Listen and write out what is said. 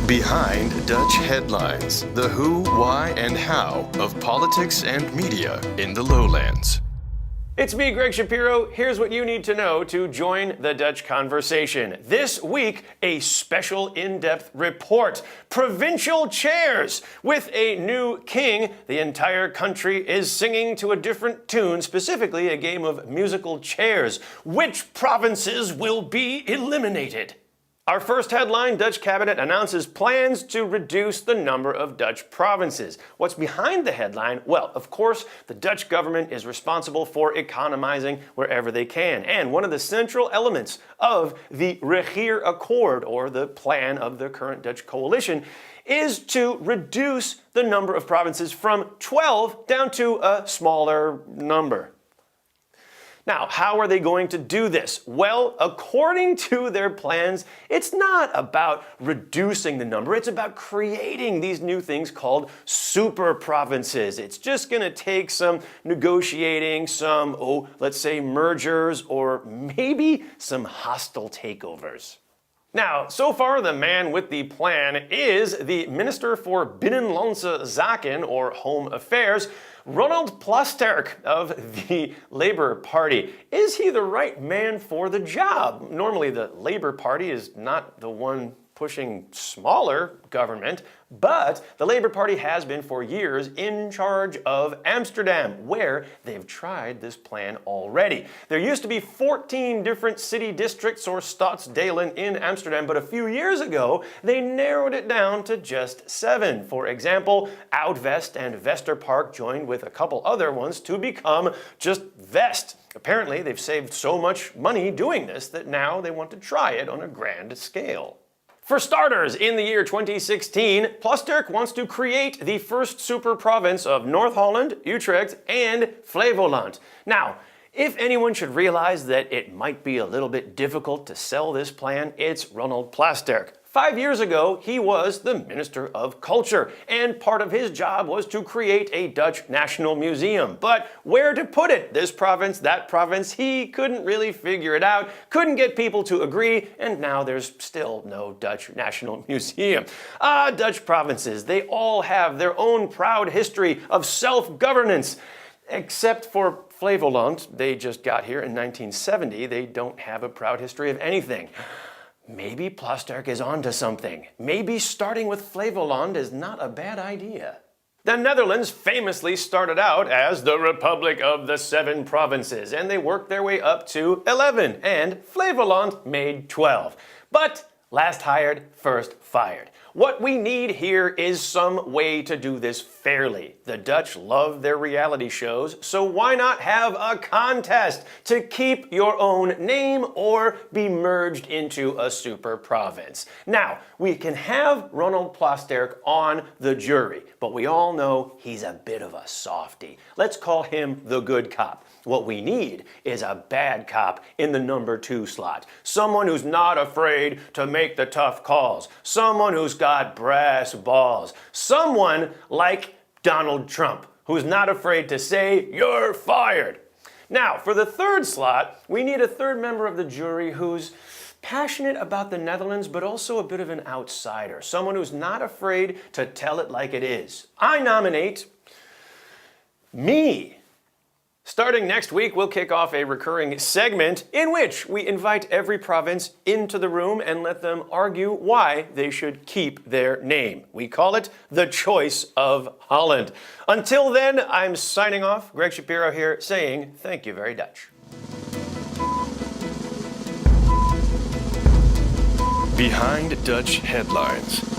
Behind Dutch headlines, the who, why, and how of politics and media in the lowlands. It's me, Greg Shapiro. Here's what you need to know to join the Dutch conversation. This week, a special in-depth report. Provincial chairs. With a new king, the entire country is singing to a different tune, specifically a game of musical chairs. Which provinces will be eliminated? Our first headline, Dutch cabinet announces plans to reduce the number of Dutch provinces. What's behind the headline? Well, of course, the Dutch government is responsible for economizing wherever they can. And one of the central elements of the Regeerakkoord, or the plan of the current Dutch coalition, is to reduce the number of provinces from 12 down to a smaller number. Now, how are they going to do this? Well, according to their plans, it's not about reducing the number, it's about creating these new things called super provinces. It's just going to take some negotiating, some, let's say mergers, or maybe some hostile takeovers. Now, so far the man with the plan is the Minister for Binnenlandse Zaken, or Home Affairs, Ronald Plasterk of the Labour Party. Is he the right man for the job? Normally the Labour Party is not the one pushing smaller government, but the Labour Party has been for years in charge of Amsterdam, where they've tried this plan already. There used to be 14 different city districts, or stadsdelen, in Amsterdam, but a few years ago they narrowed it down to just 7. For example, Oud-West and Westerpark joined with a couple other ones to become just West. Apparently they've saved so much money doing this that now they want to try it on a grand scale. For starters, in the year 2016, Plasterk wants to create the first super province of North Holland, Utrecht, and Flevoland. Now, if anyone should realize that it might be a little bit difficult to sell this plan, it's Ronald Plasterk. 5 years ago, he was the Minister of Culture, and part of his job was to create a Dutch National Museum. But where to put it? This province, that province, he couldn't really figure it out, couldn't get people to agree, and now there's still no Dutch National Museum. Dutch provinces, they all have their own proud history of self-governance. Except for Flevoland, they just got here in 1970, they don't have a proud history of anything. Maybe Plasterk is onto something. Maybe starting with Flevoland is not a bad idea. The Netherlands famously started out as the Republic of the 7 provinces, and they worked their way up to 11, and Flevoland made 12. But last hired, first fired. What we need here is some way to do this fairly. The Dutch love their reality shows, so why not have a contest to keep your own name or be merged into a super province? Now, we can have Ronald Plasterk on the jury, but we all know he's a bit of a softie. Let's call him the good cop. What we need is a bad cop in the number 2 slot. Someone who's not afraid to make the tough calls. Someone who's got brass balls. Someone like Donald Trump, who's not afraid to say, "You're fired." Now, for the 3rd slot, we need a 3rd member of the jury who's passionate about the Netherlands, but also a bit of an outsider. Someone who's not afraid to tell it like it is. I nominate me. Starting next week, we'll kick off a recurring segment in which we invite every province into the room and let them argue why they should keep their name. We call it the Choice of Holland. Until then, I'm signing off. Greg Shapiro here saying thank you very Dutch. Behind Dutch headlines.